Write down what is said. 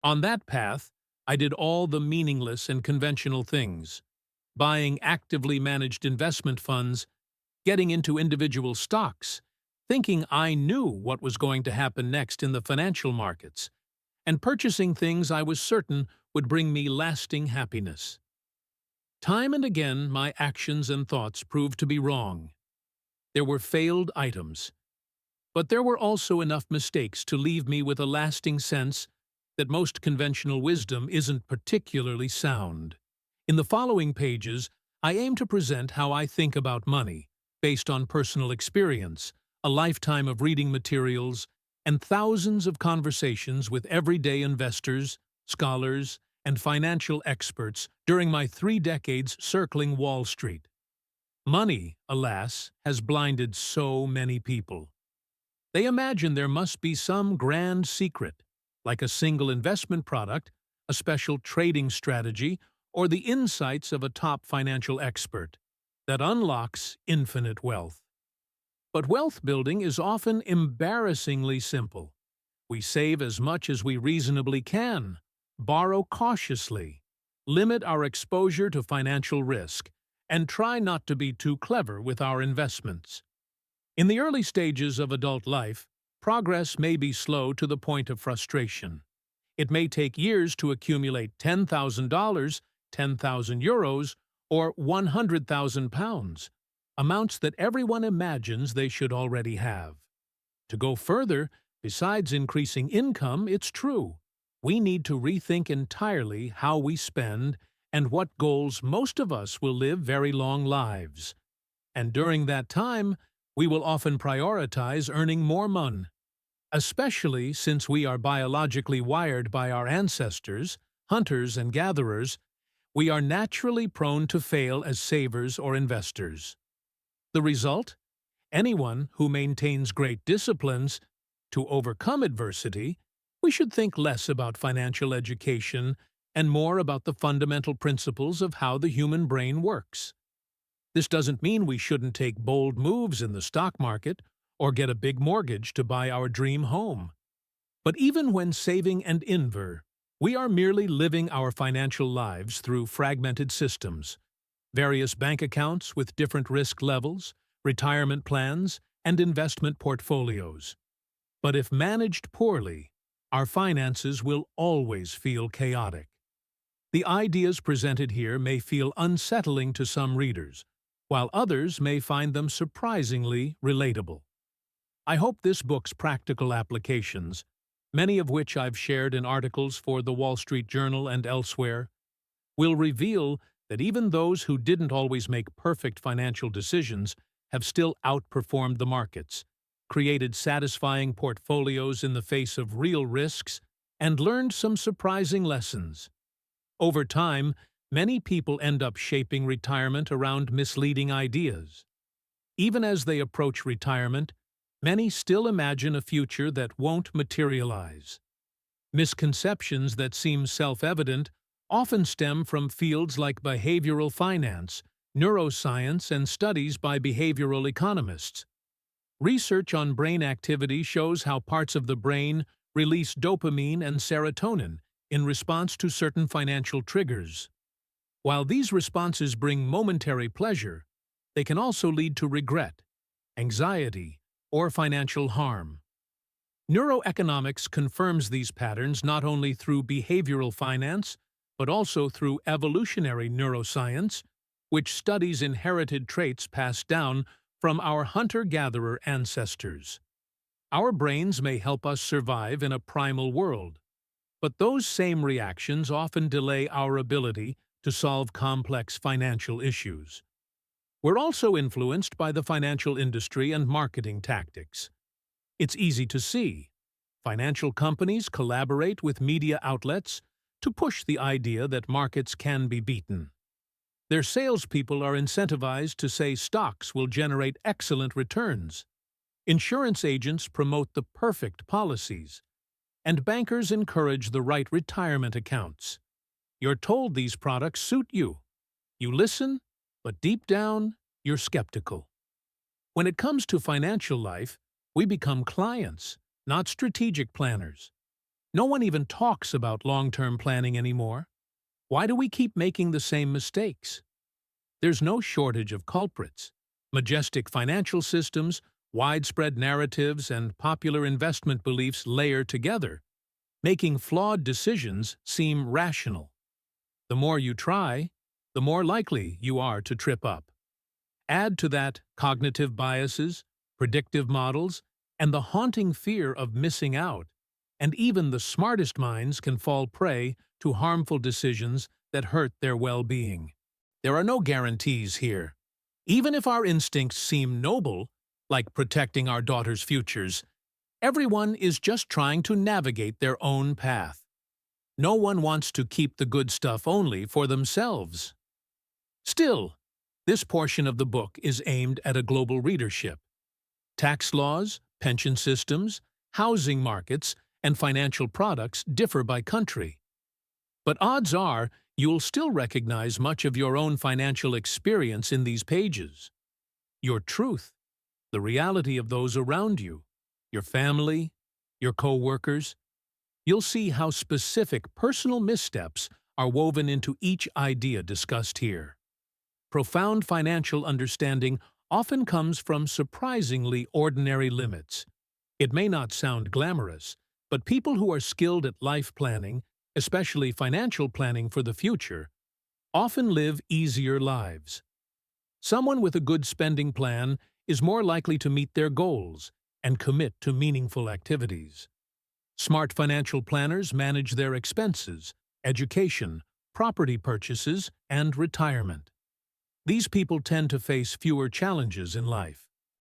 On that path, I did all the meaningless and conventional things, buying actively managed investment funds, getting into individual stocks, thinking I knew what was going to happen next in the financial markets, and purchasing things I was certain would bring me lasting happiness. Time and again, my actions and thoughts proved to be wrong. There were failed items, but there were also enough mistakes to leave me with a lasting sense that most conventional wisdom isn't particularly sound. In the following pages, I aim to present how I think about money, based on personal experience, a lifetime of reading materials, and thousands of conversations with everyday investors, scholars, and financial experts during my 3 decades circling Wall Street. Money, alas, has blinded so many people. They imagine there must be some grand secret, like a single investment product, a special trading strategy, or the insights of a top financial expert, that unlocks infinite wealth. But wealth building is often embarrassingly simple. We save as much as we reasonably can, borrow cautiously, limit our exposure to financial risk, and try not to be too clever with our investments. In the early stages of adult life, progress may be slow to the point of frustration. It may take years to accumulate $10,000, 10,000 euros, or 100,000 pounds, amounts that everyone imagines they should already have. To go further, besides increasing income, it's true. We need to rethink entirely how we spend and what goals most of us will live very long lives. And during that time, we will often prioritize earning more money. Especially since we are biologically wired by our ancestors, hunters and gatherers, we are naturally prone to fail as savers or investors. The result? Anyone who maintains great disciplines to overcome adversity, we should think less about financial education and more about the fundamental principles of how the human brain works. This doesn't mean we shouldn't take bold moves in the stock market or get a big mortgage to buy our dream home. But even when saving and we are merely living our financial lives through fragmented systems, various bank accounts with different risk levels, retirement plans, and investment portfolios. But if managed poorly, our finances will always feel chaotic. The ideas presented here may feel unsettling to some readers, while others may find them surprisingly relatable. I hope this book's practical applications, many of which I've shared in articles for the Wall Street Journal and elsewhere, will reveal that even those who didn't always make perfect financial decisions have still outperformed the markets, created satisfying portfolios in the face of real risks, and learned some surprising lessons. Over time, many people end up shaping retirement around misleading ideas. Even as they approach retirement, many still imagine a future that won't materialize. Misconceptions that seem self-evident often stem from fields like behavioral finance, neuroscience, and studies by behavioral economists. Research on brain activity shows how parts of the brain release dopamine and serotonin in response to certain financial triggers. While these responses bring momentary pleasure, they can also lead to regret, anxiety, or financial harm. Neuroeconomics confirms these patterns not only through behavioral finance, but also through evolutionary neuroscience, which studies inherited traits passed down from our hunter-gatherer ancestors. Our brains may help us survive in a primal world, but those same reactions often delay our ability to solve complex financial issues. We're also influenced by the financial industry and marketing tactics. It's easy to see. Financial companies collaborate with media outlets to push the idea that markets can be beaten. Their salespeople are incentivized to say stocks will generate excellent returns. Insurance agents promote the perfect policies, and bankers encourage the right retirement accounts. You're told these products suit you. You listen, but deep down, you're skeptical. When it comes to financial life, we become clients, not strategic planners. No one even talks about long-term planning anymore. Why do we keep making the same mistakes? There's no shortage of culprits. Majestic financial systems, widespread narratives, and popular investment beliefs layer together, making flawed decisions seem rational. The more you try, the more likely you are to trip up. Add to that cognitive biases, predictive models, and the haunting fear of missing out, and even the smartest minds can fall prey to harmful decisions that hurt their well-being. There are no guarantees here. Even if our instincts seem noble, like protecting our daughters' futures, everyone is just trying to navigate their own path. No one wants to keep the good stuff only for themselves. Still, this portion of the book is aimed at a global readership. Tax laws, pension systems, housing markets, and financial products differ by country. But odds are you'll still recognize much of your own financial experience in these pages. Your truth, the reality of those around you, your family, your co-workers. You'll see how specific personal missteps are woven into each idea discussed here. Profound financial understanding often comes from surprisingly ordinary limits. It may not sound glamorous, but people who are skilled at life planning, especially financial planning for the future, often live easier lives. Someone with a good spending plan is more likely to meet their goals and commit to meaningful activities. Smart financial planners manage their expenses, education, property purchases, and retirement. These people tend to face fewer challenges in life.